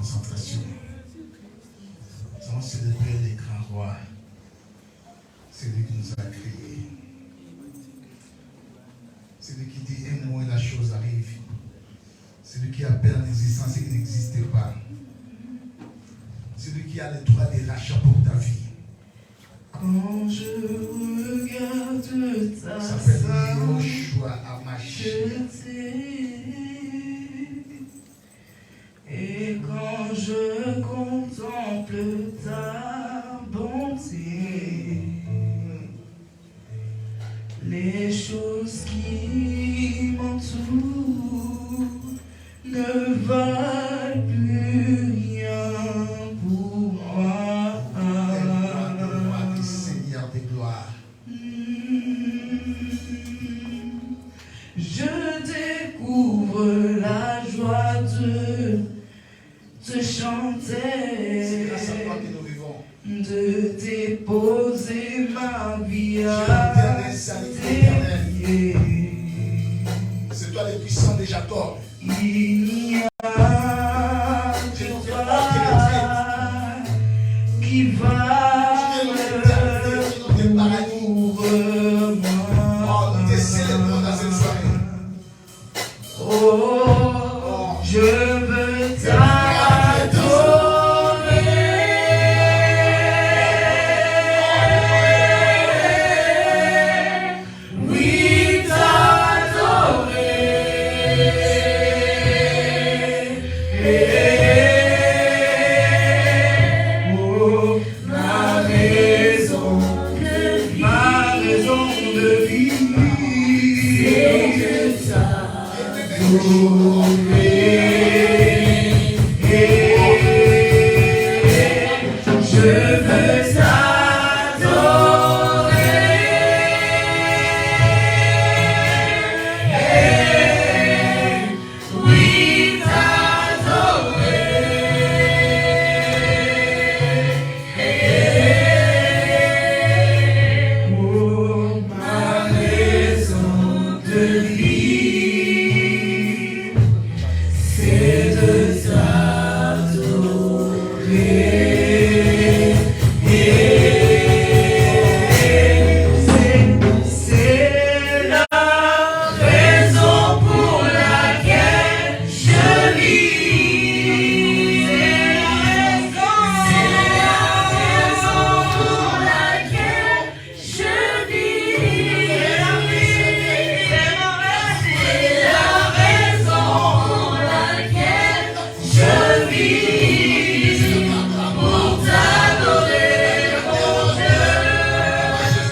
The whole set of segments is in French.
concentration. Nous allons célébrer les grands rois. C'est lui qui nous a créés. C'est lui qui dit un mot et la chose arrive. C'est lui qui appelle en existence ce qui n'existait pas. C'est lui qui a le droit de rachat pour ta vie. Quand je regarde ta Ça s'appelle Yoshua Amashi. Et quand je contemple ta bonté, les choses qui m'entourent ne valent plus rien pour moi. Donne-moi du Seigneur de gloire. Je découvre la joie de te chanter, C'est grâce à toi que nous vivons. de déposer ma vie à tes pieds. C'est toi le puissant de Jacob. Il n'y a que toi qui va pour moi. Oh, nous te célébrons dans cette soirée. Oh, je veux t'adorer. Oui, t'adorer. Oh, ma raison de vie, c'est que je veux t'adorer. Oui, t'adorer. Oh, ma raison de vie, c'est de c'est la raison pour laquelle je vis. C'est la raison pour laquelle je vis. C'est la raison pour laquelle je vis. Pour t'adorer, mon Dieu.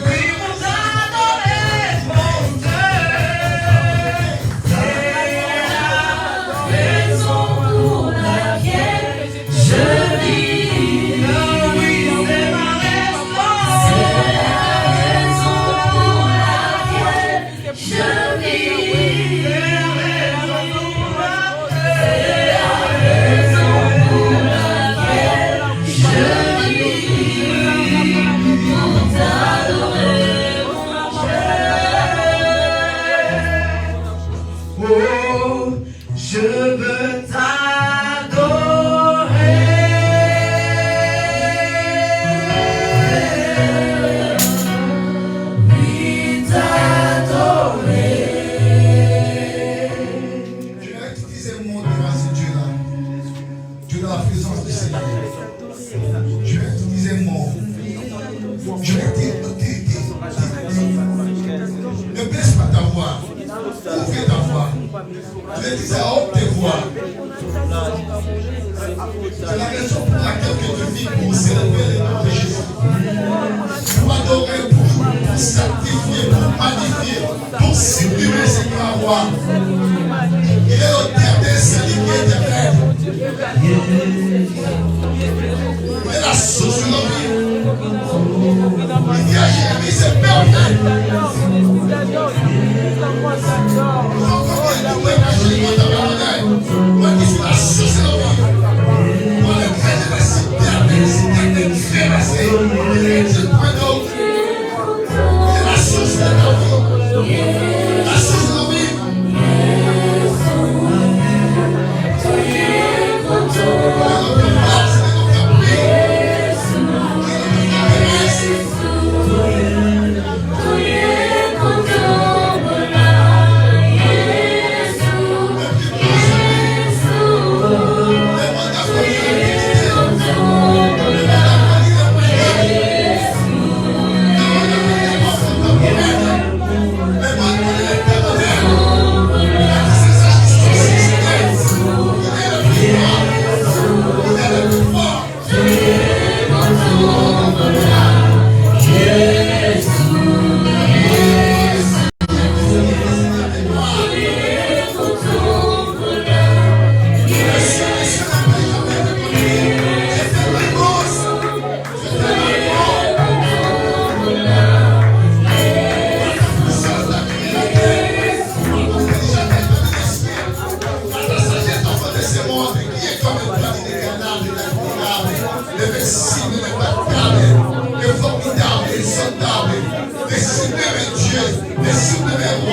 Oui, pour t'adorer, mon Dieu. C'est la raison pour laquelle je vis. Oui, c'est ma raison. C'est la raison pour laquelle je vis. C'est la raison pour laquelle je vis. Pour t'adorer, mon Dieu. Oh, je veux t'adorer. Oui, t'adorer. Je vais utiliser le mot devant ce Dieu-là. Dieu dans la présence du Seigneur. Je vais utiliser le mot. Je vais dire, ne baisse pas ta voix. Ouvre ta voix. Je vais dire à haute voix. C'est la raison pour laquelle tu vis pour célébrer le nom de Jésus. Pour adorer, pour sanctifier, pour magnifier, pour supprimer ces grands rois. Il est au terme de celui qui est éternel. Il est la source de nos vies. Il dit à Jérémie, c'est parfait. Moi qui suis la source de nos vies. Moi le gré de la cité, je prends d'eau. Il est la source de nos vies. La source de nos vies.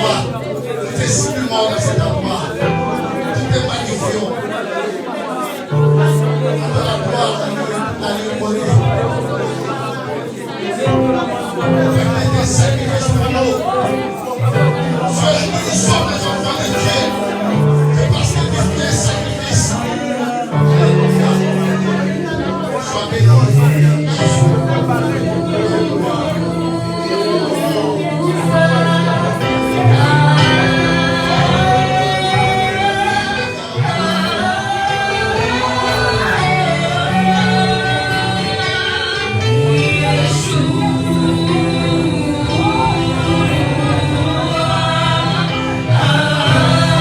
endroit. Tu t'es simplement dans cet endroit. Tu t'es magnifié. À la gloire, à l'immobilier. Faites des sacrifices pour nous. Soyez nous sommes les enfants de Dieu. C'est parce que tu fais sacrifice. Sois béni. Ah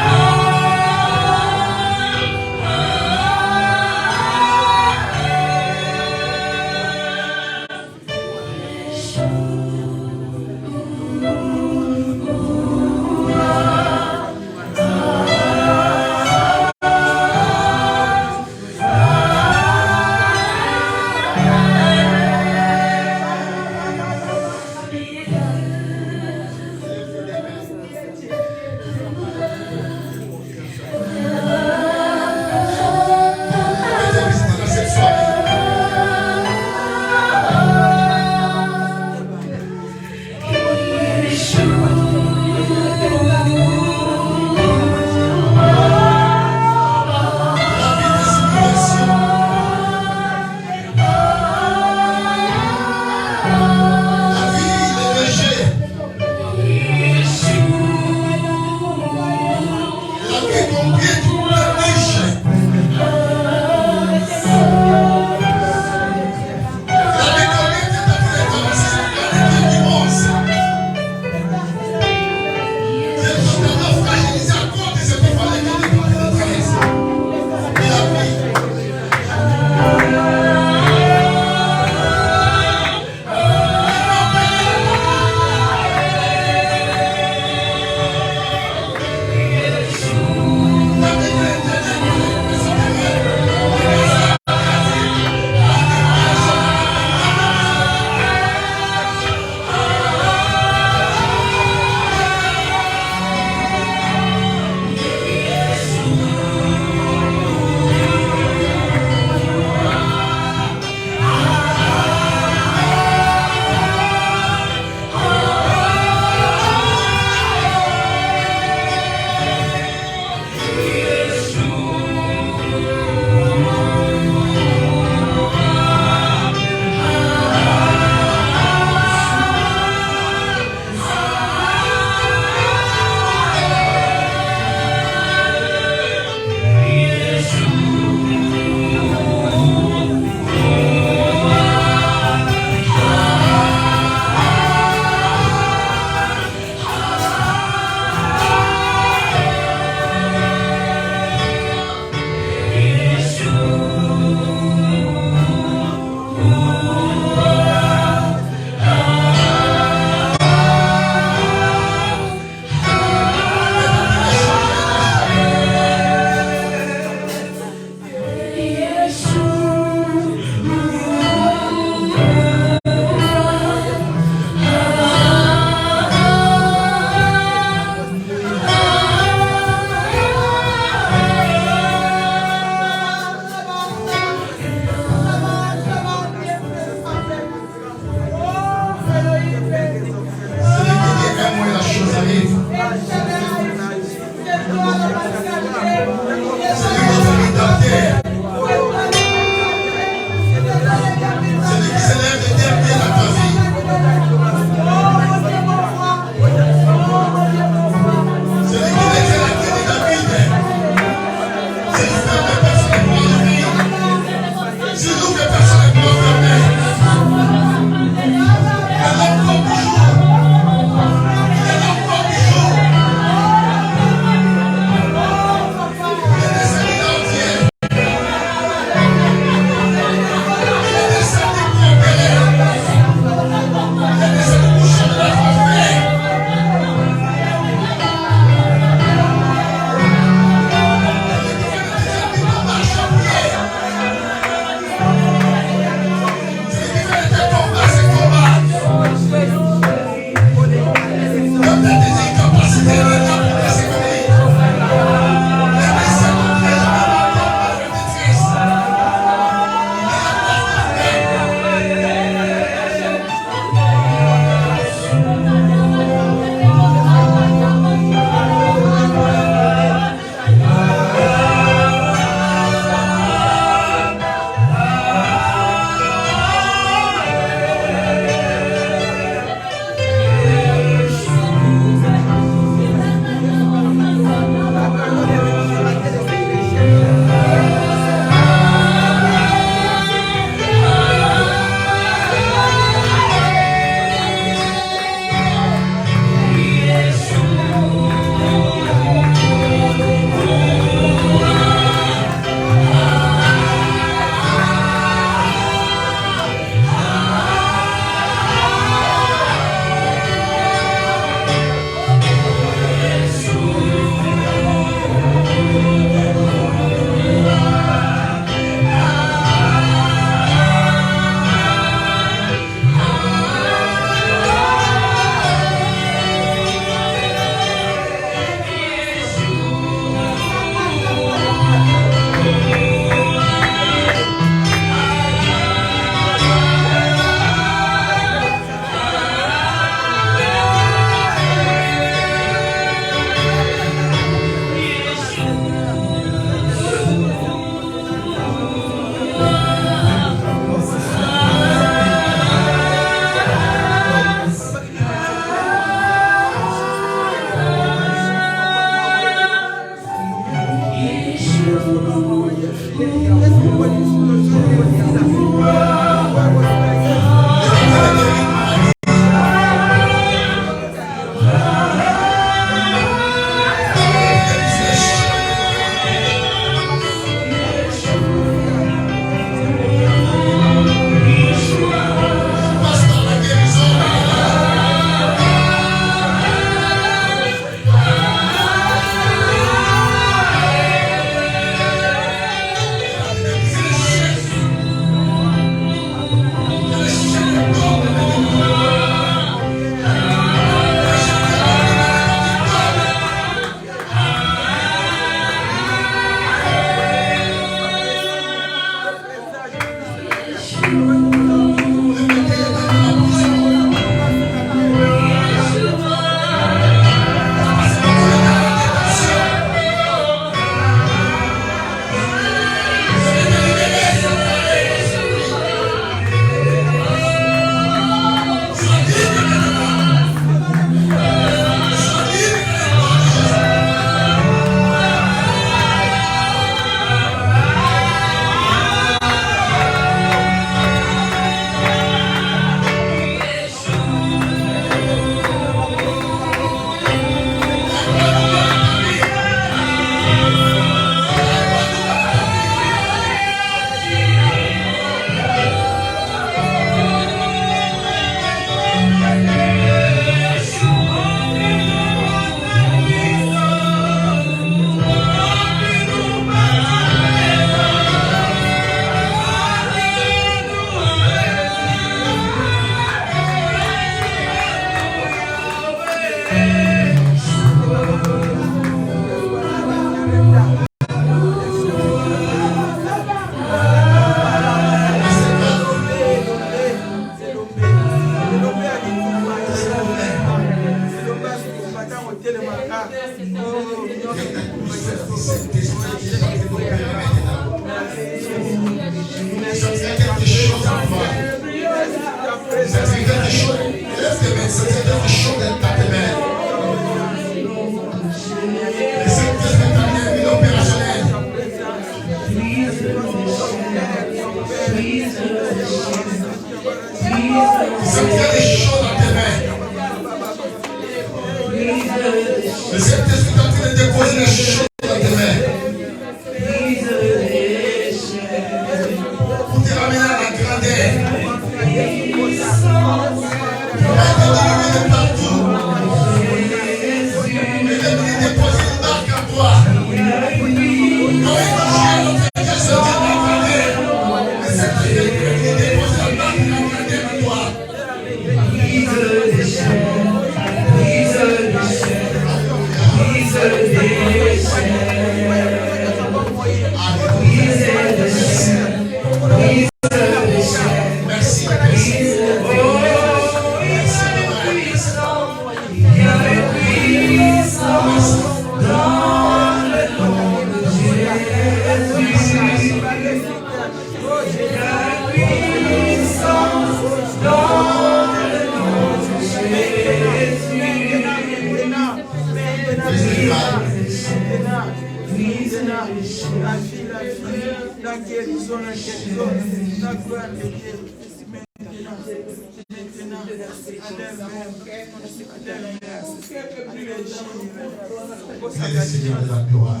Seigneur de la gloire.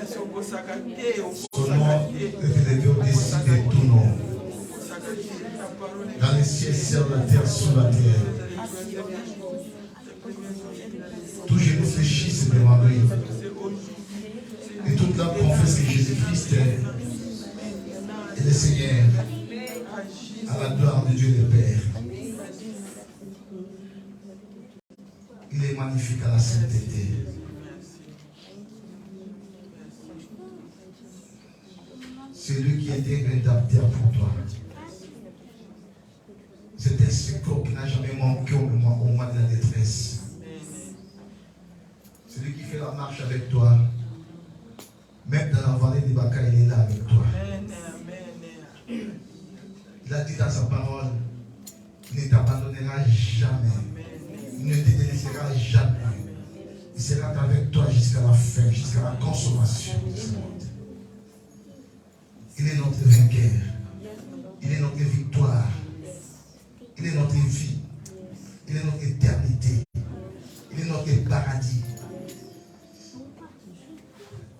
Son nom est élevé au-dessus de tout nom. Dans les cieux, sur la terre, sous la terre. Tout genou fléchisse devant lui. Et toute l'âme confesse que Jésus-Christ est le Seigneur, à la gloire de Dieu le Père. Il est magnifique à la sainteté. C'est lui qui était rédacteur pour toi. C'est un secours qui n'a jamais manqué au moment de la détresse. C'est lui qui fait la marche avec toi. Même dans la vallée des Baka, il est là avec toi. Il a dit dans sa parole, il ne t'abandonnera jamais. Il ne te délaissera jamais. Il sera avec toi jusqu'à la fin, jusqu'à la consommation de ce monde. il est notre vainqueur. Il est notre victoire. Il est notre vie. Il est notre éternité. Il est notre paradis.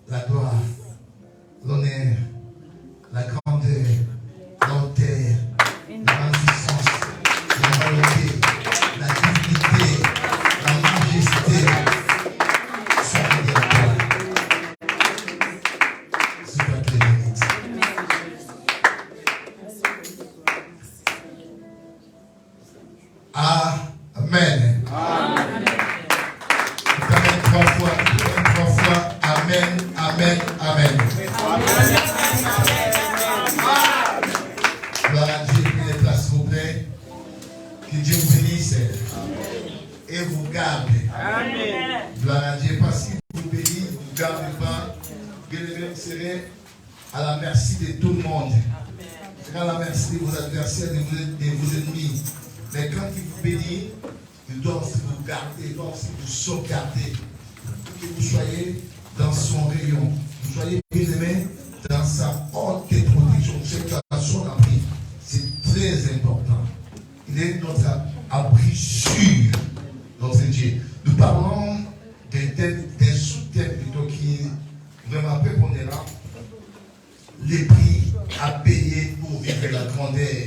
La gloire, l'honneur, la grandeur, l'auteur, la magnificence, la royauté, la dignité, la majesté sont liées à toi. C'est toi qui les mérites. Amen. Amen. Trois fois. Amen, amen, amen. Gloire à Dieu, prenez place, s'il vous plaît. Que Dieu vous bénisse et vous garde. Amen. Gloire à Dieu, parce qu'il vous bénit, vous ne gardez pas. Bien aimé, vous serez à la merci de tout le monde. Vous serez à la merci de vos adversaires, de vos ennemis. Mais quand il vous bénit, il doit aussi vous garder, il doit aussi vous sauvegarder. Que vous soyez dans son rayon, vous soyez bien aimé dans sa haute protection. C'est à son abri. C'est très important. Il est notre abri sûr, notre Dieu. Nous parlons d'un sous-thème plutôt qui est vraiment prépondérant. Les prix à payer pour vivre la grandeur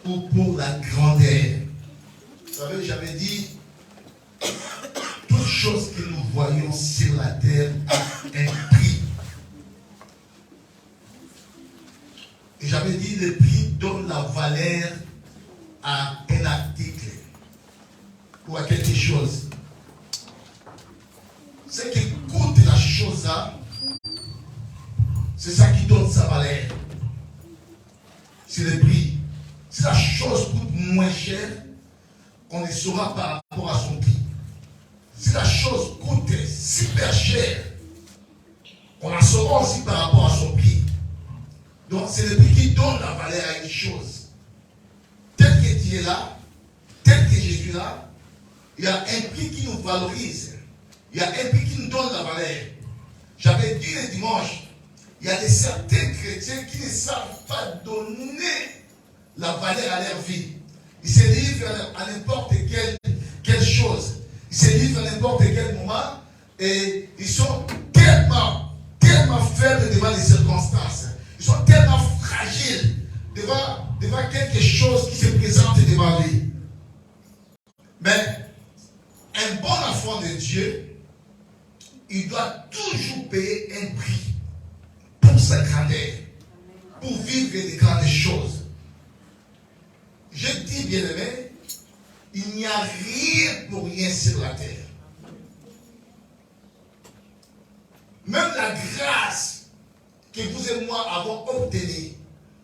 ou pour la grandeur. Vous savez, j'avais dit, toute chose que nous voyons sur la terre a un prix. Et j'avais dit, le prix donne la valeur à un article ou à quelque chose. Ce qui coûte la chose là, c'est ça qui donne sa valeur. C'est le prix. Si la chose coûte moins cher, on le saura par rapport à son prix. Si la chose coûte super cher, on la saura aussi par rapport à son prix. Donc c'est le prix qui donne la valeur à une chose. Tel que tu es là, tel que je suis là, il y a un prix qui nous valorise. Il y a un prix qui nous donne la valeur. J'avais dit le dimanche, il y a certains chrétiens qui ne savent pas donner la valeur à leur vie. Ils se livrent à n'importe quelle chose. Ils se livrent à n'importe quel moment et ils sont tellement faibles devant les circonstances. Ils sont tellement fragiles devant quelque chose qui se présente devant lui. Mais un bon enfant de Dieu, il doit toujours payer un prix pour sa grandeur, pour vivre des grandes choses. Je dis, bien aimé, il n'y a rien pour rien sur la terre. Même la grâce que vous et moi avons obtenue,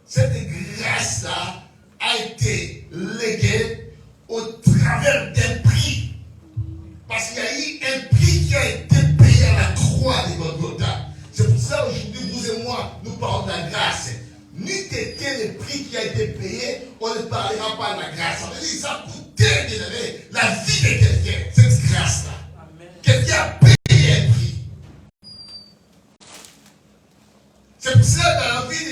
cette grâce-là a été léguée au travers d'un prix. Parce qu'il y a eu un prix qui a été payé à la croix de Golgotha. C'est pour ça aujourd'hui, vous et moi, nous parlons de la grâce. Ni que le prix qui a été payé, on ne parlera pas de la grâce. Ça veut dire que ça a coûté la vie de quelqu'un, cette grâce-là. Quelqu'un a payé un prix. C'est pour ça que dans la vie,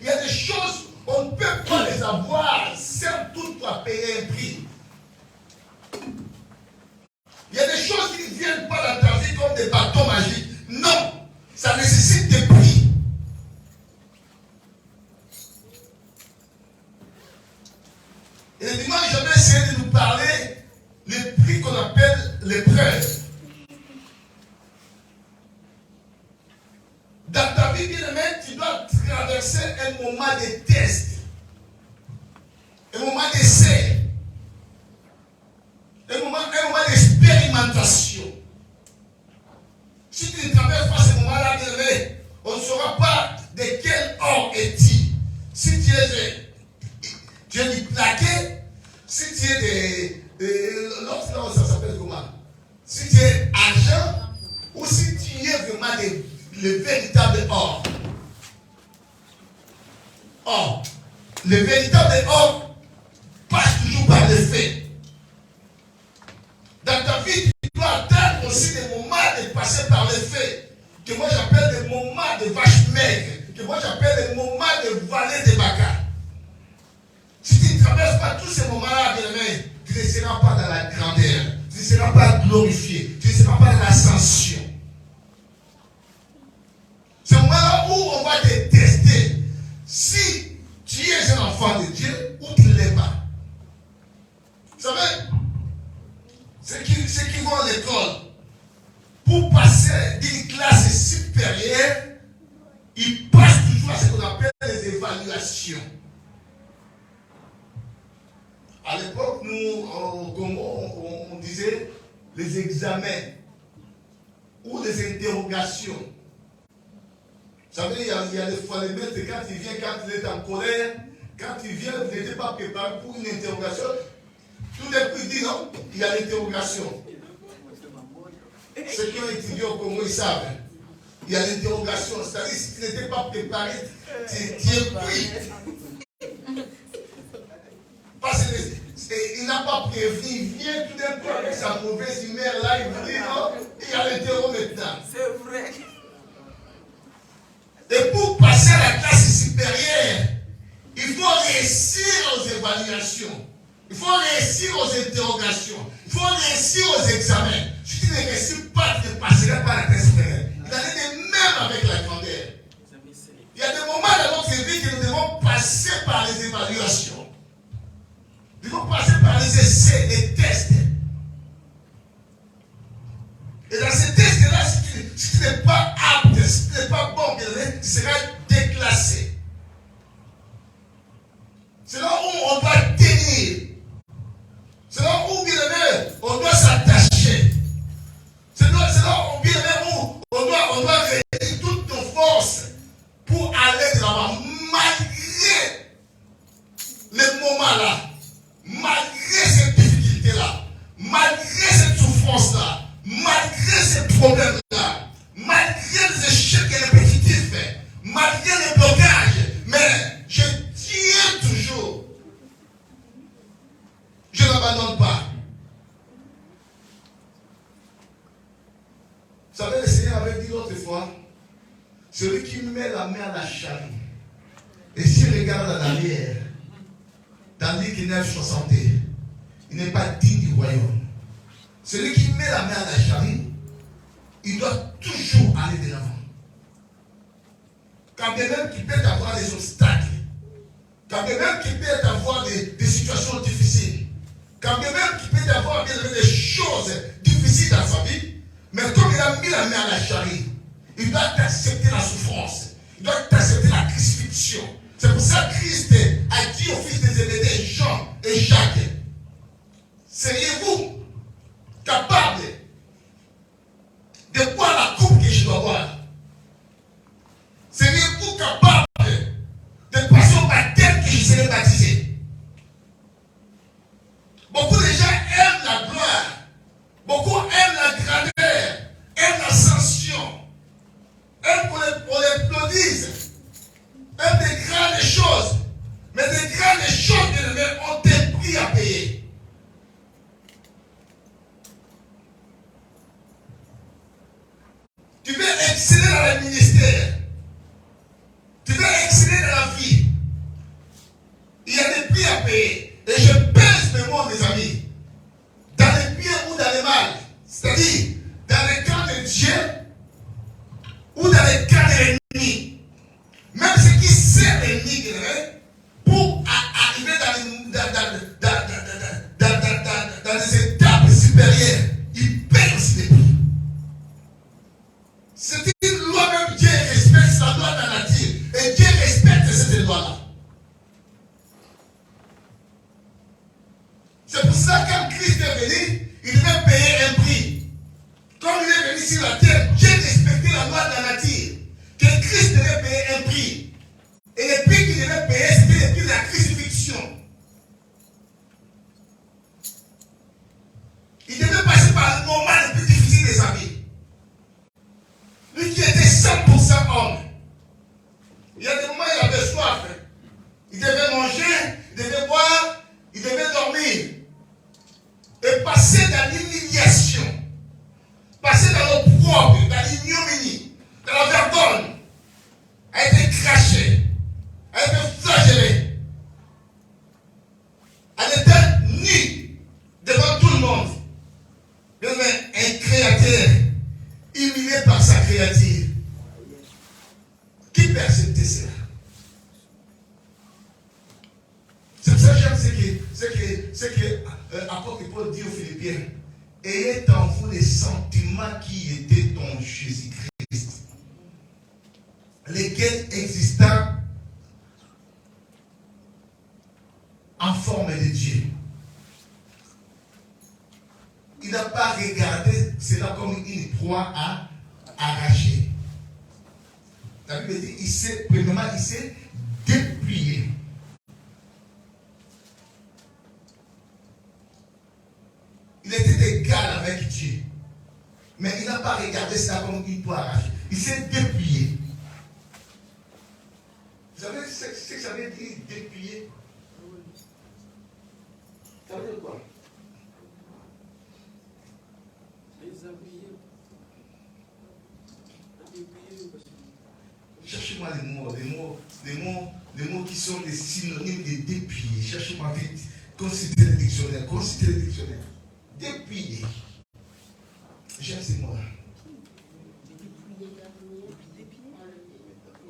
il y a des choses, on ne peut pas les avoir sans toutefois payer un prix. Il y a des choses qui ne viennent pas dans ta vie comme des bâtons magiques. Non, ça nécessite des prix. Et le dimanche, j'avais essayé de nous parler le prix qu'on appelle l'épreuve. Dans ta vie, bien aimé, tu dois traverser un moment de test, un moment d'essai, un moment d'expérimentation. Si tu ne traverses pas ce moment-là, bien aimé, on ne saura pas de quel or es-tu. Si tu es du plaqué, si tu es l'autre là, ça s'appelle comment? Si tu es argent, ou si tu es vraiment le véritable or. Or, le véritable or passe toujours par le fait. Dans ta vie, tu dois atteindre aussi des moments de passer par le fait, que moi j'appelle des moments de vache maigre, que moi j'appelle les moments de vallée de Baca. Si tu ne traverses pas tous ces moments-là, bien-aimé, tu ne seras pas dans la grandeur, tu ne seras pas glorifié, tu ne seras pas dans l'ascension. C'est le moment où on va te tester. Si tu es un enfant de Dieu ou tu ne l'es pas. Vous savez, ceux qui vont à l'école, pour passer d'une classe supérieure, ils passent toujours à ce qu'on appelle les évaluations. À l'époque, nous, au Congo, on disait les examens ou les interrogations. Vous savez, il y a des fois les maîtres, quand il est en colère, quand il vient, il n'était pas préparé pour une interrogation. Tout d'un coup, il dit non, il y a l'interrogation. Ceux qui ont étudié au Congo, ils savent. Il y a l'interrogation. C'est-à-dire, si tu n'étais pas préparé, tu es pris. Parce qu'il n'a pas prévenu, il vient tout d'un coup avec sa mauvaise humeur là, il vous dit non, il y a l'interro maintenant. C'est vrai. Et pour passer à la classe supérieure, il faut réussir aux évaluations. Il faut réussir aux interrogations. Il faut réussir aux examens. Si tu ne réussis pas, tu ne passeras pas à la classe supérieure. Il en est de même avec la grandeur. Il y a des moments dans notre vie que nous devons passer par les évaluations. Nous devons passer par les essais, les tests. Et dans ces tests-là, si tu n'es pas apte, si tu n'es pas bon, tu seras déclassé. C'est là où on doit tenir. C'est là où, bien aimé, on doit s'attacher. C'est là où, bien aimé, on doit réunir toutes nos forces pour aller de l'avant, malgré les moments-là, malgré ces difficultés-là, malgré cette souffrance-là, malgré ces problèmes-là, malgré les échecs répétitifs, malgré les blocages, mais je tiens toujours. Je n'abandonne pas. Vous savez, le Seigneur avait dit l'autre fois, celui qui met la main à la charrue, et s'il regarde en arrière, dans Luc 9:60, il n'est pas digne du royaume. Celui qui met la main à la charrue, il doit toujours aller de l'avant. Quand bien même qu'il peut avoir des obstacles, quand bien même qu'il peut avoir des situations difficiles, quand bien même qu'il peut avoir des choses difficiles dans sa vie, mais comme il a mis la main à la charrue, il doit accepter la souffrance, il doit accepter la crucifixion. C'est pour ça que Christ a dit aux fils de Zébédée, Jean et Jacques, seriez-vous capables de boire la coupe que je dois boire? Seriez-vous capable de passer au baptême que je serai baptisé? Beaucoup de gens aiment la gloire, beaucoup aiment la grandeur, aiment l'ascension, aiment qu'on les applaudisse, aiment des grandes choses, mais des grandes choses ont des prix à payer. Tu veux exceller dans le ministère. Tu veux exceller dans la vie. Il y a des prix à payer. Et je pèse mes mots, mes amis. Dans les bien ou dans les mal. C'est-à-dire, dans les camps de Dieu ou dans les camps de l'ennemi. Même ceux qui servent l'ennemi, pour arriver dans les étapes supérieures, ils paient aussi des prix. C'est une loi, même Dieu respecte la loi de la nature. Et Dieu respecte cette loi-là. C'est pour ça que quand Christ est venu, il devait payer un prix. Comme il est venu sur la terre, Dieu respectait la loi de la nature. Que Christ devait payer un prix. Et le prix qu'il devait payer, c'était le prix de la crucifixion. Il devait passer par le moment le plus difficile de sa vie. Lui qui était 100% homme. Il y a des moments où il avait soif. Il devait manger, il devait boire, il devait dormir. Et passer dans l'humiliation, passer dans l'opprobre, dans l'ignominie, dans la vergogne, a été craché peut accepter cela. C'est pour ça que j'aime ce que l'apôtre Paul dit aux Philippiens. Ayez en vous les sentiments qui étaient en Jésus-Christ, lesquels existant en forme de Dieu. Il n'a pas regardé cela comme une proie à arracher. La Bible dit, il s'est dépouillé. Il était égal avec Dieu. Mais il n'a pas regardé cela comme une proie à arracher. Il s'est dépouillé. Vous savez ce que ça veut dire dépouiller? Ça veut dire quoi? Cherchez-moi les mots qui sont des synonymes de dépouiller. Cherchez-moi vite. Considérez le dictionnaire. Dépouiller. J'aime ces mots-là.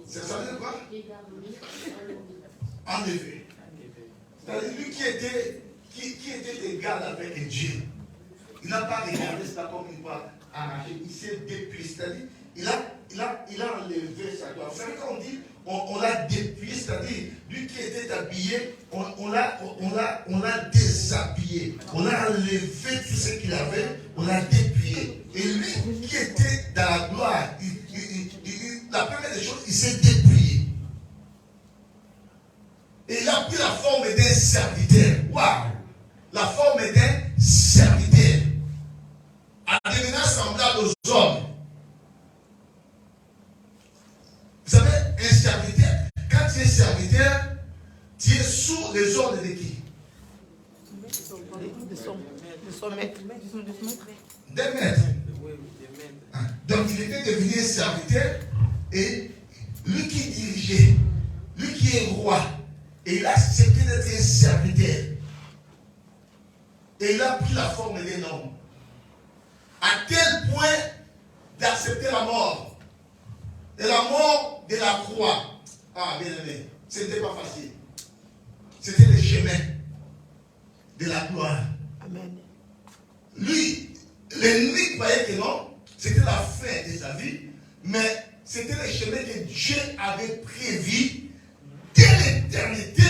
Ça veut dire quoi? Enlever. C'est-à-dire lui qui était égal avec Dieu. Il n'a pas regardé ça comme une voie arrachée. Il s'est dépouillé. C'est-à-dire il a enlevé sa gloire. Vous savez quand on dit on l'a dépouillé, c'est-à-dire lui qui était habillé, on l'a déshabillé. On a enlevé tout ce qu'il avait, on l'a dépouillé. Et lui qui était dans la gloire, la première des choses, il s'est dépouillé. Et il a pris la forme d'un serviteur. Waouh! La forme d'un serviteur. En devenant semblable aux hommes. Vous savez, un serviteur, quand tu es serviteur, tu es sous les ordres de qui? De son maître. Des maîtres. Donc il était devenu un serviteur et lui qui dirigeait, lui qui est roi, et il a accepté d'être un serviteur. Et il a pris la forme d'un homme. À tel point d'accepter la mort. Et la mort de la croix. Ah, bien aimé, ce n'était pas facile. C'était le chemin de la gloire. Amen. Lui, l'ennemi croyait que non, c'était la fin de sa vie, mais c'était le chemin que Dieu avait prévu dès l'éternité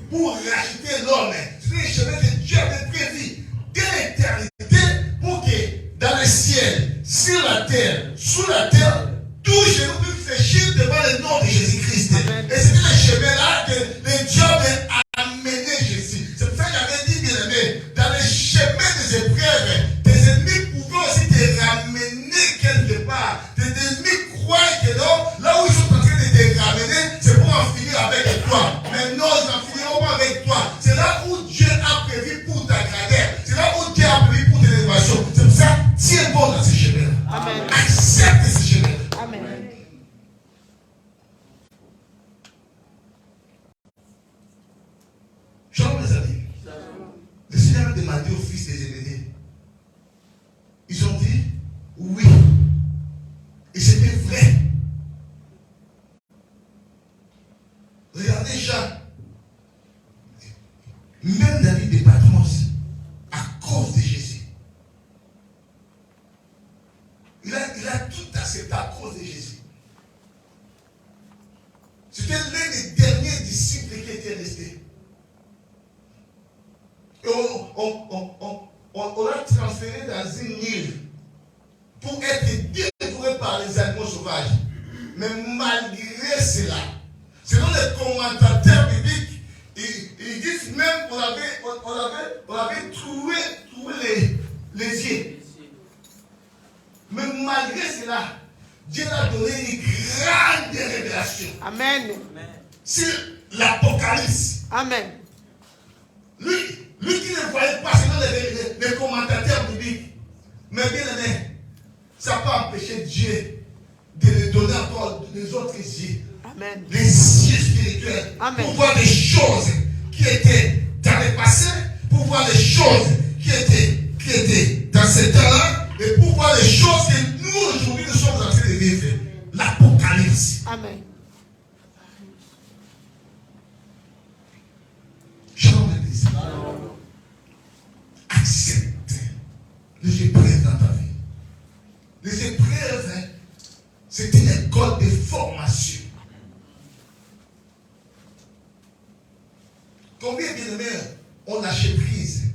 pour racheter l'homme. C'était le chemin que Dieu avait prévu dès l'éternité pour que dans le ciel, sur la terre, sous la terre, tout genou puisse fléchir devant le nom de Jésus-Christ. Et c'était le chemin-là que le diable a amené Jésus. C'est pour ça qu'il avait dit, bien aimé, dans le chemin des épreuves, tes ennemis pouvaient aussi te ramener quelque part. Tes ennemis croient que non, là où ils sont en train de te ramener, c'est pour en finir avec toi. Mais non, ils n'en finiront pas avec toi. C'est là où Dieu a prévu pour ta carrière. C'est là où Dieu a prévu pour tes élévations. C'est pour ça, tiens bon dans ce chemin. Amen. Accepte ce chemin. Amen. Jean, mes amis, le Seigneur a demandé aux fils des Zébédée. Ils ont dit oui. Et c'était vrai. Regardez Jean. Même David de Patmos, à cause de Jésus. Il a tout accepté à cause de Jésus. C'était l'un des derniers disciples qui était resté. Et on l'a transféré dans une île pour être dévoré par les animaux sauvages. Mais malgré cela, selon les commentateurs bibliques, ils disent même qu'on avait trouvé les yeux. Mais malgré cela, Dieu a donné une grande révélation. Amen. Sur l'Apocalypse. Amen. Lui qui ne voyait pas selon les commentateurs bibliques. Mais bien aimé, ça n'a pas empêché Dieu de lui donner encore les autres yeux. Amen. Les yeux spirituels. Amen. Pour voir les choses qui étaient dans le passé, pour voir les choses qui étaient dans ce temps-là, et pour voir les choses que nous aujourd'hui nous sommes en train de vivre. L'Apocalypse. Amen. Accepte les épreuves dans ta vie. Les épreuves, c'est une école de formation. Combien bien-aimés ont lâché prise?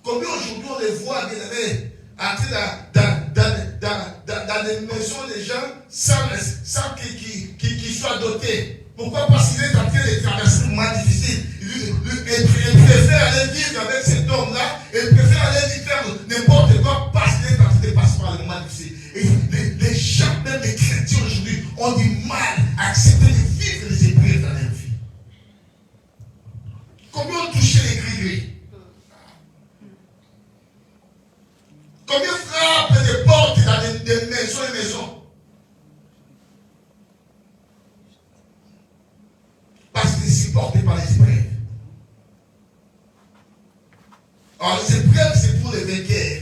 Combien aujourd'hui on les voit bien-aimés entrer dans des maisons des gens sans qu'ils soient dotés? Pourquoi? Parce qu'il est en train de traverser un moment difficile. Il préfère aller vivre avec cet homme-là, il préfère aller faire n'importe quoi parce qu'il est en train de passer par le moment difficile. Et les gens, même les chrétiens aujourd'hui, ont du mal à accepter de vivre les épreuves dans leur vie. Combien ont touché les gris-gris? Combien frappent des portes dans des maisons et maisons? Parce qu'ils sont portés par les épreuves. Alors les épreuves, c'est pour les vainqueurs.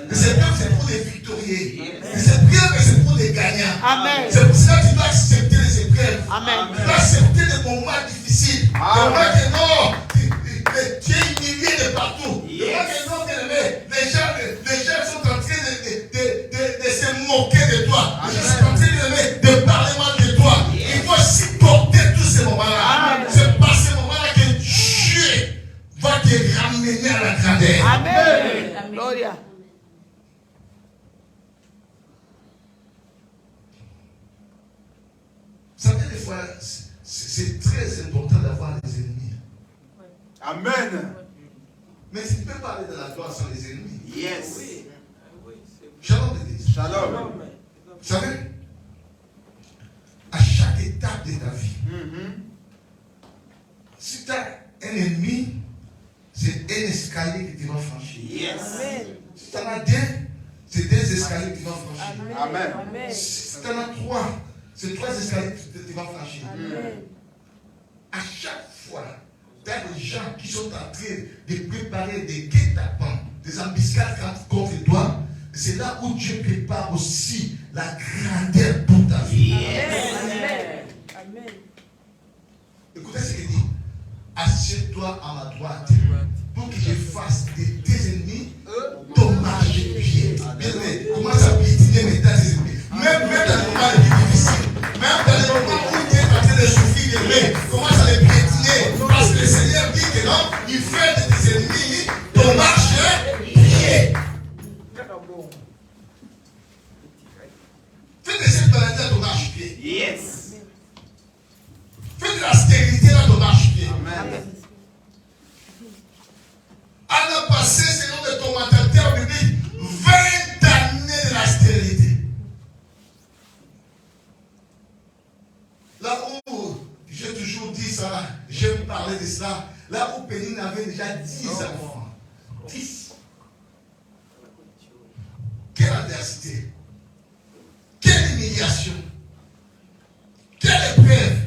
Les épreuves, c'est pour les victorieux. Les épreuves, c'est pour les gagnants. Amen. C'est pour cela que tu dois accepter les épreuves. Amen. Tu dois accepter les moments difficiles. Le moment que non, tu es humilié de partout. Le moment que non, les gens sont en train de se moquer de toi. Les gens sont en train de parler mal de toi. Il faut supporter tous ces moments-là. C'est par ces moments-là que Dieu va te ramener à la grandeur. Amen. Gloria. Vous savez, des fois, c'est très important d'avoir des ennemis. Amen. Mais tu ne peux pas aller dans la gloire sans les ennemis. Yes. Shalom, l'église. Shalom. Vous savez, à chaque étape de ta vie, si tu as un ennemi, c'est un escalier que tu vas franchir. Yes. Si tu en as deux, c'est deux escaliers que tu vas franchir. Amen. Si tu en as trois, c'est trois escaliers que tu vas franchir. À chaque fois, tu as des gens qui sont en train de préparer des guet-apens, des embuscades contre toi. C'est là où Dieu prépare aussi la grandeur pour ta vie. Amen. Écoutez ce qu'il dit. Assieds-toi à ma droite pour que je fasse de tes ennemis ton marchepied. Bien aimé, commence à piétiner maintenant tes ennemis. Même dans les moments les plus difficiles, même dans les moments où tu es en train de souffrir, bien aimé, commence à les piétiner. Parce que le Seigneur dit que non, il fait de tes ennemis ton marchepied. Fais de cette maladie à ton marchepied. Yes. Fais de la stérilité à ton marchepied. Amen. On a passé, selon le commentateur biblique, 20 années de la stérilité. Là où, j'ai toujours dit ça, j'aime parler de cela, là où Pénine avait déjà 10 enfants. 10. Quelle adversité. Quelle humiliation. Quelle épreuve.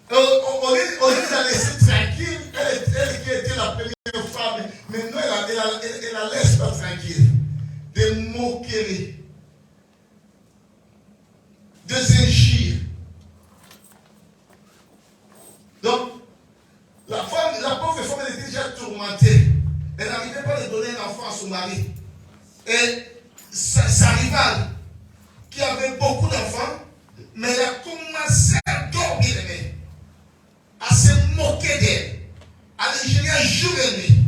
Au lieu de la laisser tranquille, elle qui était la première femme, maintenant elle la laisse pas tranquille. Des moqueries, des injures. Donc, la pauvre femme, elle était déjà tourmentée. Elle n'arrivait pas à donner un enfant à son mari. Et sa rivale, qui avait beaucoup d'enfants, mais elle a commencé à dormir, à se moquer d'elle, à l'ingénieur jour et nuit.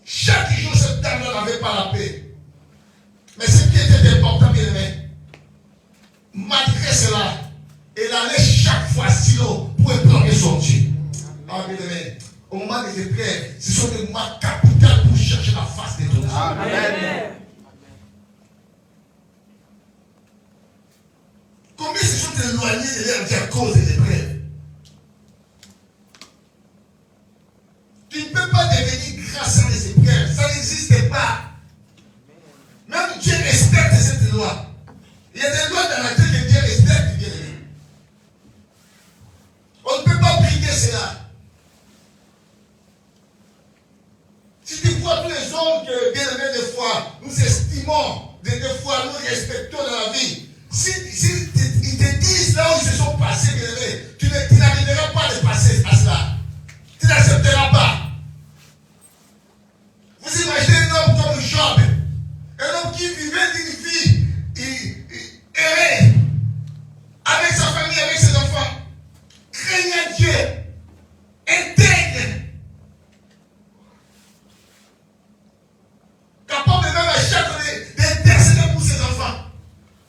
Chaque jour, cette dame-là n'avait pas la paix. Mais ce qui était important, bien aimé, malgré cela, elle allait chaque fois silo pour implorer son Dieu. Ah, bien aimé, au moment des épreuves, ce sont des moments capitaux pour chercher la face de ton Dieu. Amen. Combien se sont éloignés de leur vie à cause des épreuves? Tu ne peux pas devenir grâce à des épreuves. Ça n'existe pas. Même Dieu respecte cette loi. Il y a des lois dans lesquelles Dieu respecte, bien aimé. On ne peut pas brider cela. Si tu vois tous les hommes que, bien aimé, des fois, nous estimons, des fois, nous respectons dans la vie, Si ils te disent là où ils se sont passés, tu n'arriveras pas à les passer à cela. Tu n'accepteras pas. Vous imaginez un homme comme Job, un homme qui vivait d'une vie errée, avec sa famille, avec ses enfants, craignant Dieu, intègre, capable même à chaque fois d'intercéder pour ses enfants.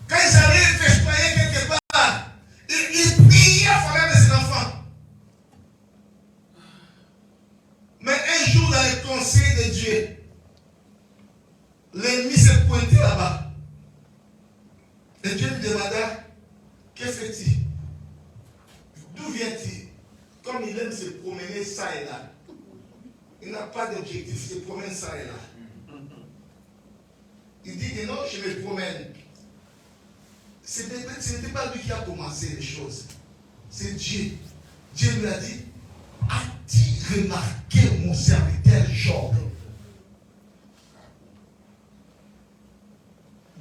Quand ils allaient festoyer quelque part, il priait en faveur de ses enfants. Mais un jour, dans le conseil de Dieu, l'ennemi s'est pointé là-bas. Et Dieu lui demanda, que fait-il? D'où vient-il? Comme il aime se promener ça et là. Il n'a pas d'objectif, il se promène ça et là. Il dit que non, je me promène. Ce n'était pas lui qui a commencé les choses. C'est Dieu. Dieu lui a dit, as-tu remarqué mon serviteur Job?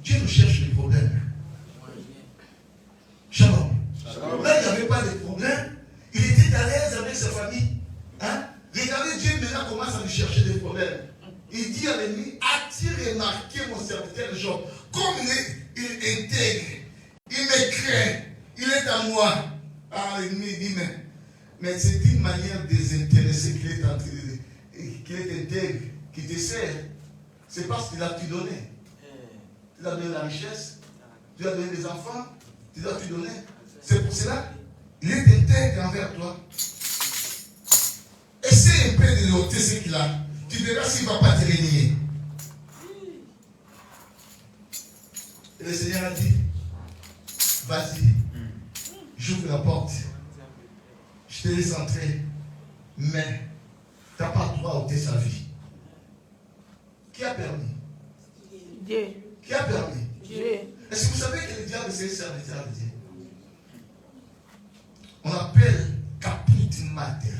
Dieu nous cherche les problèmes. Shalom. Là, il n'y avait pas de problème. Il était à l'aise avec sa famille. Hein? Regardez, Dieu maintenant commence à lui chercher des problèmes. Il dit à l'ennemi, as-tu remarqué mon serviteur Job? Comme il intègre, il me craint, il est à moi. Ah, l'ennemi dit, mais c'est une manière désintéressée qu'il est en train qu'il est intègre, qui te sert. C'est parce qu'il a tout donné. Tu lui as donné la richesse, tu lui as donné des enfants, tu lui as tout donné. C'est pour cela, il est intègre envers toi. Essaye un peu de noter ce qu'il a. Tu verras s'il ne va pas te renier. Et le Seigneur a dit, vas-y, j'ouvre la porte. Je te laisse entrer. Mais tu n'as pas le droit à ôter sa vie. Qui a permis? Dieu. Qui a permis? Dieu. Est-ce que vous savez que le diable c'est un serviteur de Dieu? On l'appelle Caput Mater.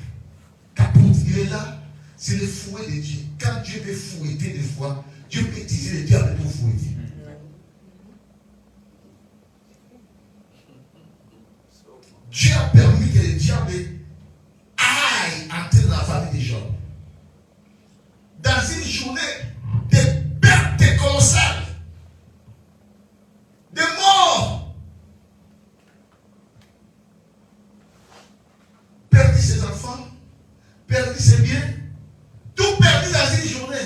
Caput, il est là, c'est le fouet de Dieu. Quand Dieu veut fouetter des fois, Dieu peut utiliser le diable pour fouetter. Dieu a permis que le diable aille entrer dans la famille de Job. Dans une journée de perte colossale, de mort, perdu ses enfants, perdu ses biens, tout perdu dans une journée.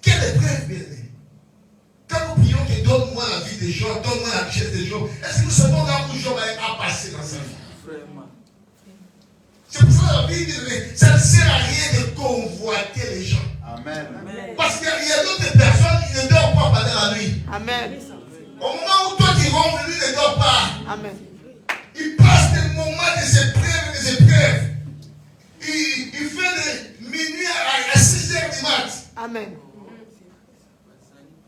Quelle épreuve, bien-aimé. Quand nous prions que donne-moi la vie des gens, donne-moi la richesse des gens, est-ce que nous savons là où Job a passé dans sa vie? C'est pour ça que la Bible dit, ça ne sert à rien de convoiter les gens. Amen. Parce qu'il y a d'autres personnes qui ne dorment pas pendant la nuit. Amen. Au moment où toi tu rentres, lui ne dort pas. Amen. Il passe des moments des épreuves. Il fait de minuit à 6 heures du mat. Amen.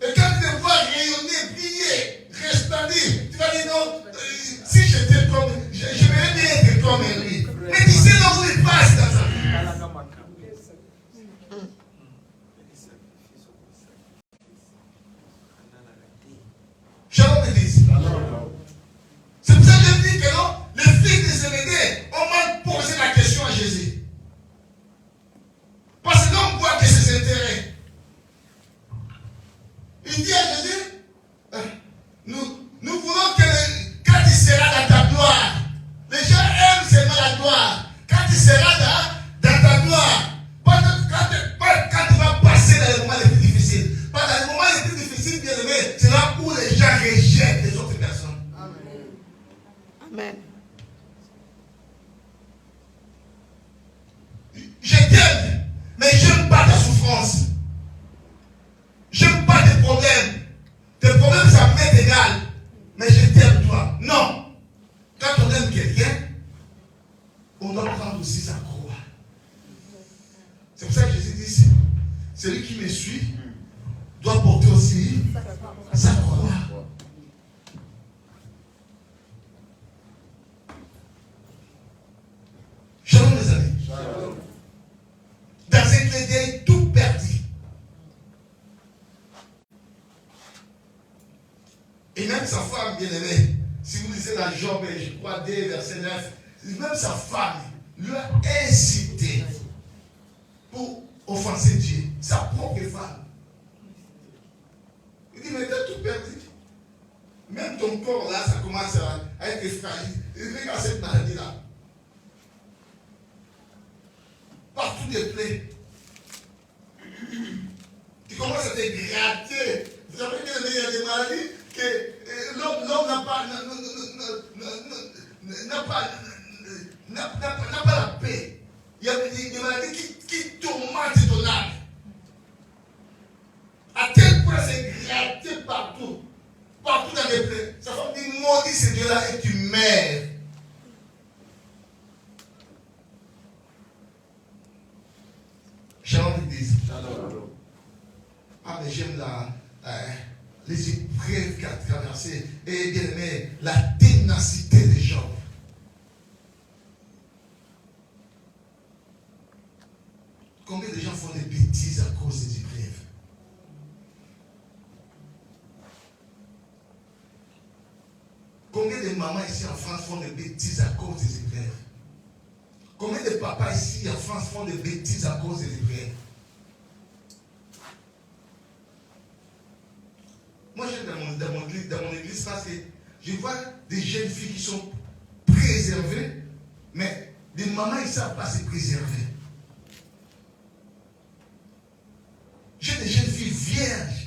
Et quand tu le vois rayonner, briller, resplendir, tu vas dire non, si j'étais comme, j'aimerais bien être comme lui. Mais tu sais là où il passe dans sa vie. Shalom l'église. C'est pour ça que je dis que non, les fils de Zébédée ont mal posé la question à Jésus. Parce que l'on voit que c'est ses intérêts. Il dit à Jésus, nous voulons que quand il sera dans ta gloire, les gens aiment seulement la gloire. Quand il sera dans ta gloire, quand tu vas passer dans les moments les plus difficiles, pas dans les moments les plus difficiles, bien aimé, c'est là où les gens rejettent les autres personnes. Amen. Je t'aime, mais je n'aime pas ta souffrance. Je n'aime pas tes problèmes. Tes problèmes, ça m'est égal. Mais je t'aime toi. Non. Quand on aime quelqu'un, on doit prendre aussi sa croix. C'est pour ça que Jésus dit, celui qui me suit doit porter aussi sa croix. Shalom mes amis. Dans un clin d'œil, tout perdu. Et même sa femme bien-aimée, si vous lisez la Job, je crois, 2, verset 9, même sa femme lui a incité pour offenser Dieu, sa propre femme. Il dit, mais t'as tout perdu. Même ton corps là, ça commence à être fragile. Regarde cette maladie-là. Partout des plaies. Tu commences à te gratter. Vous savez qu'il y a des maladies que l'homme n'a pas la paix. Il y a des maladies qui tourmentent ton âme. À tel point c'est gratté partout. Partout dans les plaies. Sa femme dit, maudit ce Dieu-là et tu meurs. Shalom l'église. Ah mais j'aime les épreuves qu'il a traversées. Et bien aimé, la ténacité des gens. Combien de gens font des bêtises à cause des épreuves? Combien de mamans ici en France font des bêtises à cause des épreuves? Combien de papas ici en France font des bêtises à cause des épreuves? Moi, j'aime dans mon église parce que je vois des jeunes filles qui sont préservées, mais des mamans ils ne savent pas se préserver. J'ai des jeunes filles vierges,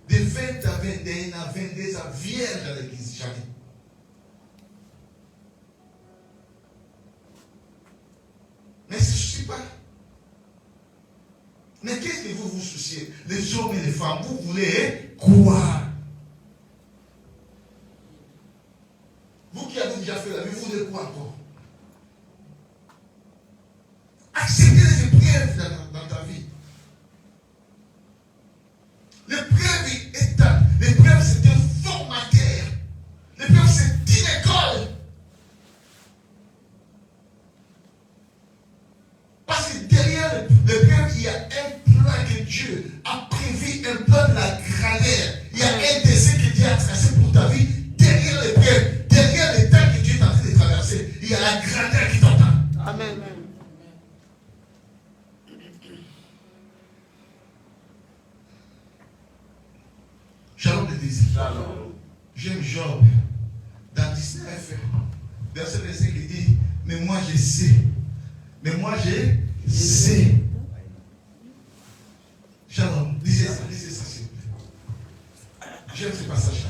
de 20 à 21 à 22 ans, vierges à l'église, jamais. Mais ça ne suffit pas. Mais qu'est-ce que vous vous souciez? Les hommes et les femmes, vous voulez quoi? Vous qui avez déjà fait la vie, vous voulez quoi encore? Acceptez les épreuves dans ta vie. L'épreuve c'est un formateur. L'épreuve c'est une école. Parce que derrière l'épreuve, il y a un plan que Dieu a prévu, un plan de la grandeur. Il y a un dessin que Dieu a tracé pour ta vie. Derrière l'épreuve, derrière les temps que Dieu est en train de traverser, il y a la grandeur qui t'attend. Amen. Shalom l'église. J'aime Job. Dans 19, verset 25, il dit, mais moi je sais. Mais moi je sais. Shalom, lisez ça s'il vous plaît. J'aime ce passage-là.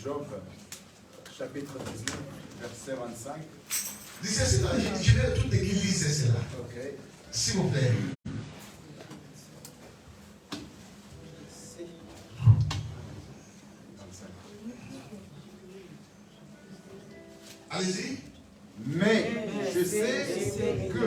Job, chapitre 19, verset 25. Lisez cela, je vais toute l'église lire cela. Ok. S'il vous plaît. Allez-y. Mais je sais que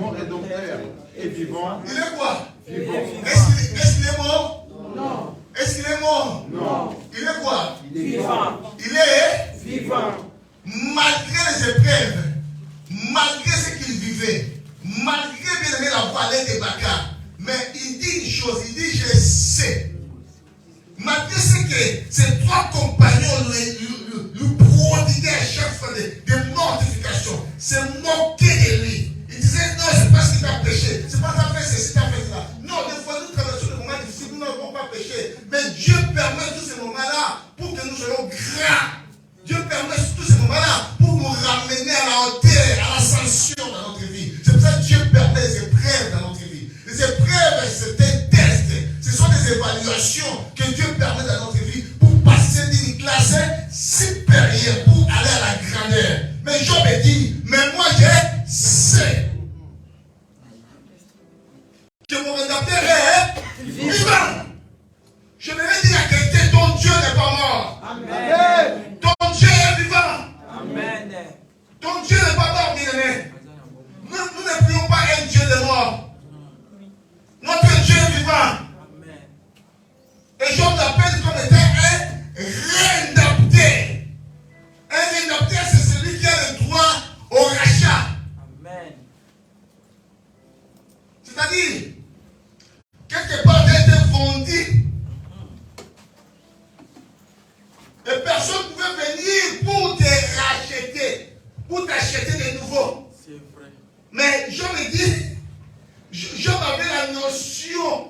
mon Rédempteur est vivant. Il est quoi? Vivant. Est-ce qu'il est mort? Non. Est-ce qu'il est mort? Non. Il est quoi? Il est Vivant. Il est Vivant. malgré les épreuves, malgré ce qu'il vivait, malgré bien aimé la vallée des Baka, mais il dit une chose, il dit je sais. Malgré ce que ses trois compagnons lui prodiguaient à chaque fois des mortifications, se moquaient de lui. Il disait non, c'est parce qu'il t'a péché, c'est parce qu'il t'a fait ceci, t'a fait cela. Non, des fois nous traversons des moments difficiles, nous n'avons pas péché. Mais Dieu permet tous ces moments-là pour que nous soyons grands. Dieu permet tous ces moments-là pour nous ramener à la hauteur, à l'ascension dans notre vie. C'est pour ça que Dieu permet les épreuves dans notre vie. Les épreuves, c'est un test. Ce sont des évaluations que Dieu permet dans notre vie pour passer d'une classe supérieure, pour aller à la grandeur. Mais Job dit, mais moi je sais que mon Rédempteur est vivant. Je vais dire à quelqu'un, ton Dieu n'est pas mort. Amen. Ton Dieu est vivant. Amen. Ton Dieu n'est pas mort, bien-aimé. Nous ne prions pas un Dieu de mort. Notre Dieu est vivant. Amen. Et Job l'appelle comme étant un Job dit, Job avait la notion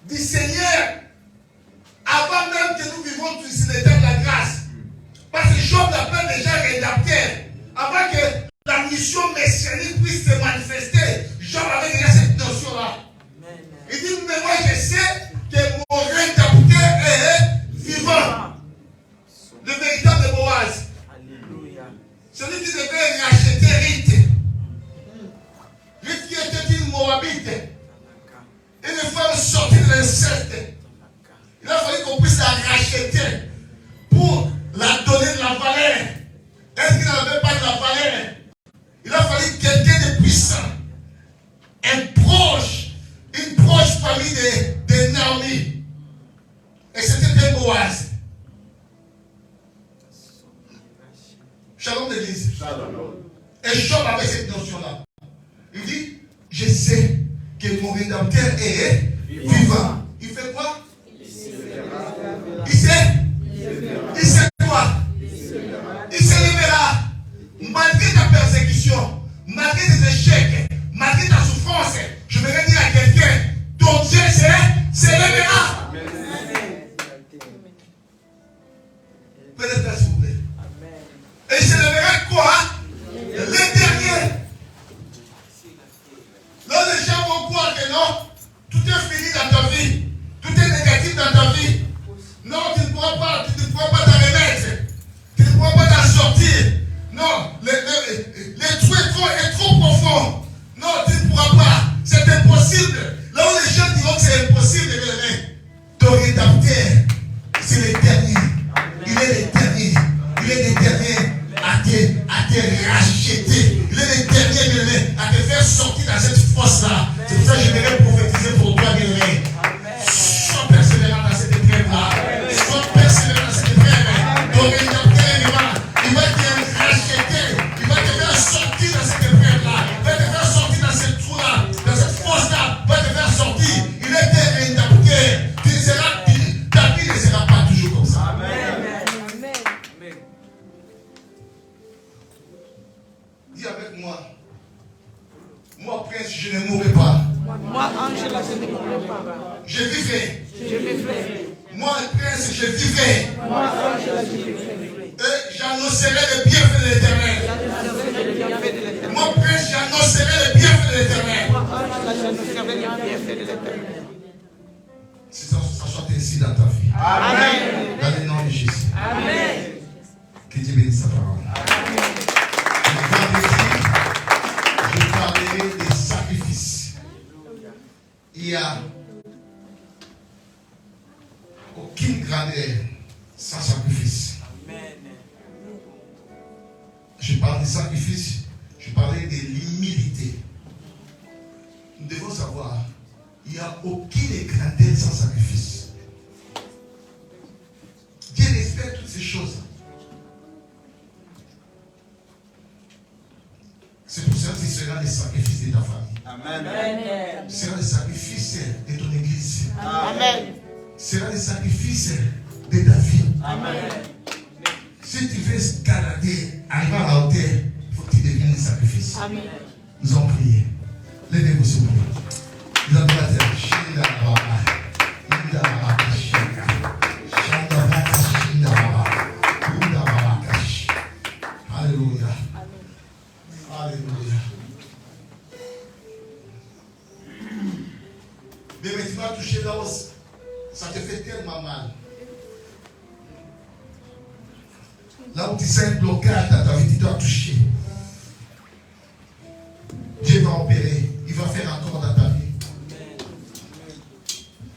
du Seigneur avant même que nous vivons sur les terres de la grâce. Parce que Job l'appelle déjà rédacteur. Avant que la mission messianique puisse se manifester, Job avait déjà cette notion-là. Il dit, mais moi je sais que mon rédacteur est vivant. Le véritable Boaz. Celui qui devait racheter Rite. Rite qui était une Moabite. Une femme sortie de l'inceste. Il a fallu qu'on puisse la racheter pour la donner de la valeur. Est-ce qu'il n'avait pas de la valeur? Il a fallu quelqu'un de puissant. Une proche famille de Naomi. Et c'était un Boaz. Shalom d'église. Et Job avait cette notion-là. Il dit, je sais que mon rédempteur est vivant. Il fait quoi? Il sait quoi? Il se lèvera. Malgré ta persécution, malgré tes échecs, malgré ta souffrance, je vais dire à quelqu'un, ton Dieu se lèvera. Peut-être s'il vous plaît. Et il se lèvera quoi? Les derniers. Là, les gens vont croire que non, tout est fini dans ta vie. Tout est négatif dans ta vie. Non, tu ne pourras pas t'en remettre. Tu ne pourras pas t'en sortir. Non, le trou est trop profond. Non, tu ne pourras pas. C'est impossible. Là où les gens diront que c'est impossible, ton rédempteur, c'est le dernier. Il est le dernier. Il est le dernier à te racheter. Il est le dernier à te faire sortir dans cette fosse-là. C'est pour ça que je vais prophétiser pour toi, bien-aimé. Sois persévérant dans cette épreuve-là. Sois persévérant dans cette épreuve. Ton rédempteur est vivant. Il va te racheter. Il va te faire sortir dans cette épreuve-là. Il va te faire sortir dans ce trou-là. Dans cette fosse-là. Il va te faire sortir. Il est un rédempteur. Ta vie ne sera pas toujours comme ça. Amen. Dis avec moi. Moi, prince, je ne mourrai pas. Moi, Angela, je ne mourrai pas. Je vivrai. Je vivrai. Moi, prince, je vivrai. Moi, Angela, je vivrai. Et j'annoncerai le bienfait de l'Éternel. Moi, prince, j'annoncerai le bienfait de l'Éternel. Moi, Angela, j'annoncerai le bienfait de l'Éternel. Si ça soit ainsi dans ta vie. Amen. Dans le nom de Jésus. Amen. Que Dieu bénisse sa parole. Je parlerai des sacrifices. Il n'y a aucune grandeur sans sacrifice. Je parle des sacrifices, je parlais de l'humilité. Nous devons savoir, il n'y a aucune grandeur sans sacrifice. Dieu respecte toutes ces choses. C'est pour ça que ce sera les sacrifices de ta famille. Amen. Ce sera les sacrifices de ton église. Amen. Ce sera les sacrifices de ta vie. Amen. Si tu veux escalader, arriver à la hauteur, il faut que tu deviennes un sacrifice. Amen. Nous allons prier. Levez-vous s'il vous plaît. Nous allons dire Alléluia. Alléluia. Mais tu vas toucher là où ça te fait tellement mal. Là où tu sens un blocage dans ta vie, tu dois toucher. Dieu va opérer. Il va faire encore dans ta vie.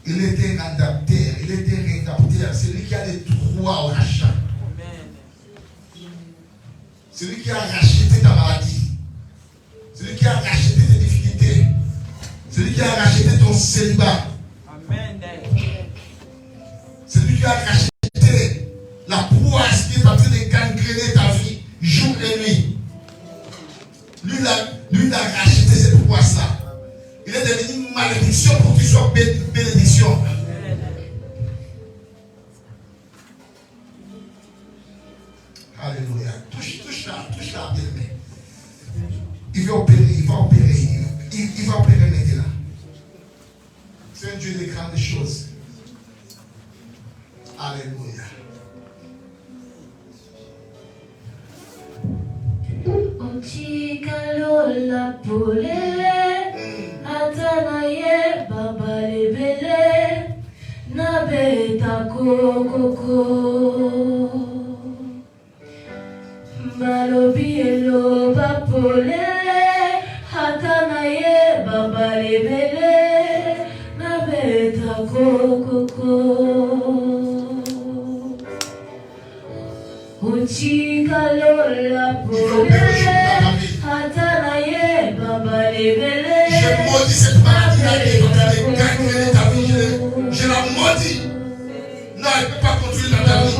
Il était un adapteur. Il était un rédacteur. C'est lui qui a les droits au rachat. C'est lui qui a racheté ta maladie. C'est lui qui a racheté tes difficultés. C'est lui qui a racheté ton célibat. C'est lui qui a racheté la poisse qui est en train de gangréner ta vie jour et nuit. Lui, il a racheté cette poisse-là. Il est devenu une malédiction pour que tu sois bénédiction. Alléluia. Touche là, bien aimé. Il va opérer, il va opérer. il va opérer maintenant. C'est un Dieu de grandes choses. Alléluia. Chikalola polele, atanaye baba lebele, nabeta kokoko. Balobi eloba polele, atanaye baba lebele, nabeta kokoko. Chikalola polele, atanaye baba lebele. Je maudis cette maladie-là qui est en train de gagner ta vie. Je la maudis. Non, elle ne peut pas continuer dans ta vie.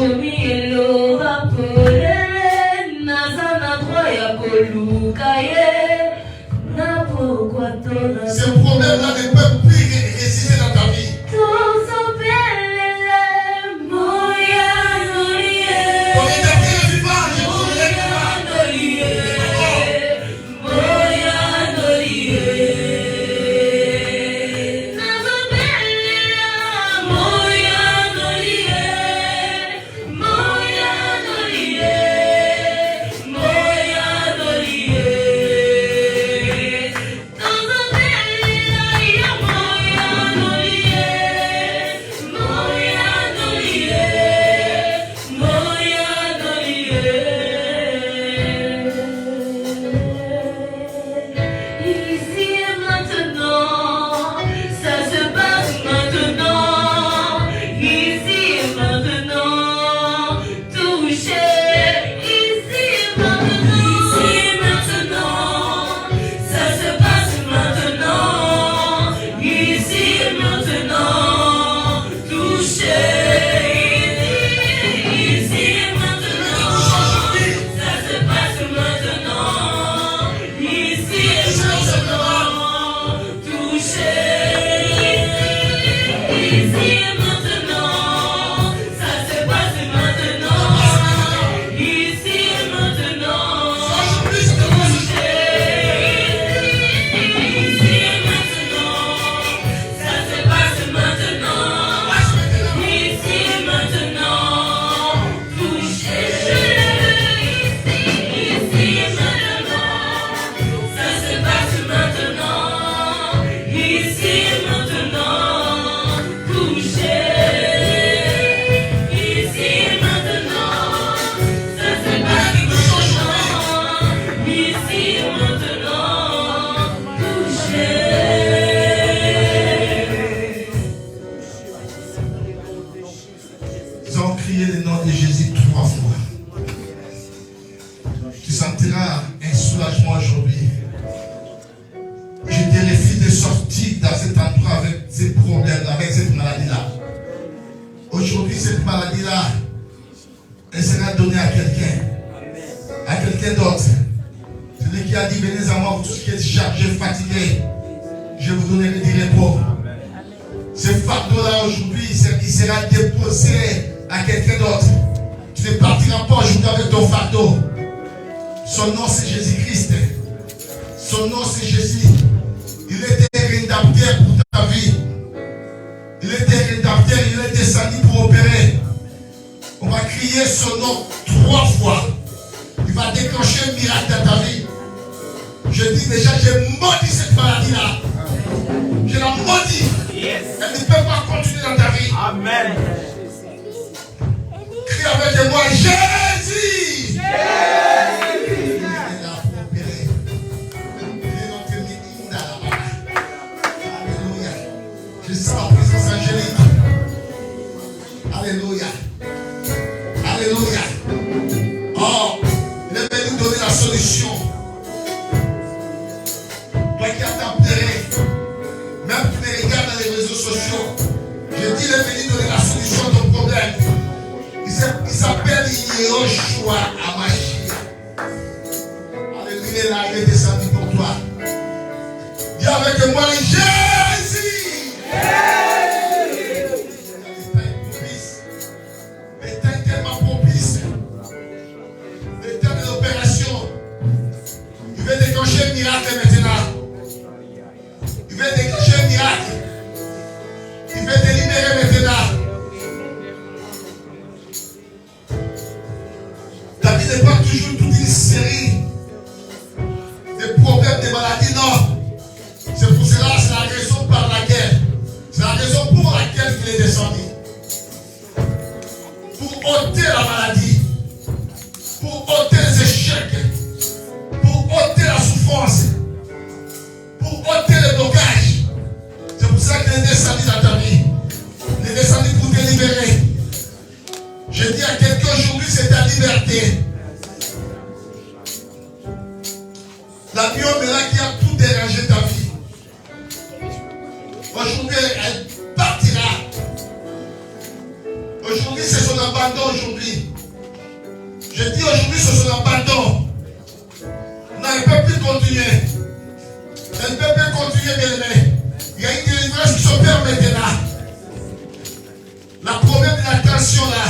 Ce problème-là ne peut plus résister dans ta vie. ôter la maladie, pour ôter les échecs, pour ôter la souffrance, pour ôter les blocages. C'est pour ça qu'il est descendu dans ta vie. Il est descendu pour te libérer. Je dis à quelqu'un aujourd'hui, c'est ta liberté. L'avion là qui a tout dérangé ta vie. Aujourd'hui, elle partira. Aujourd'hui, c'est son abandon aujourd'hui. Je dis aujourd'hui, c'est son abandon. Non, elle ne peut plus continuer. Elle ne peut plus continuer, bien aimé. Il y a une délivrance qui s'opère maintenant. La promesse de la tension là.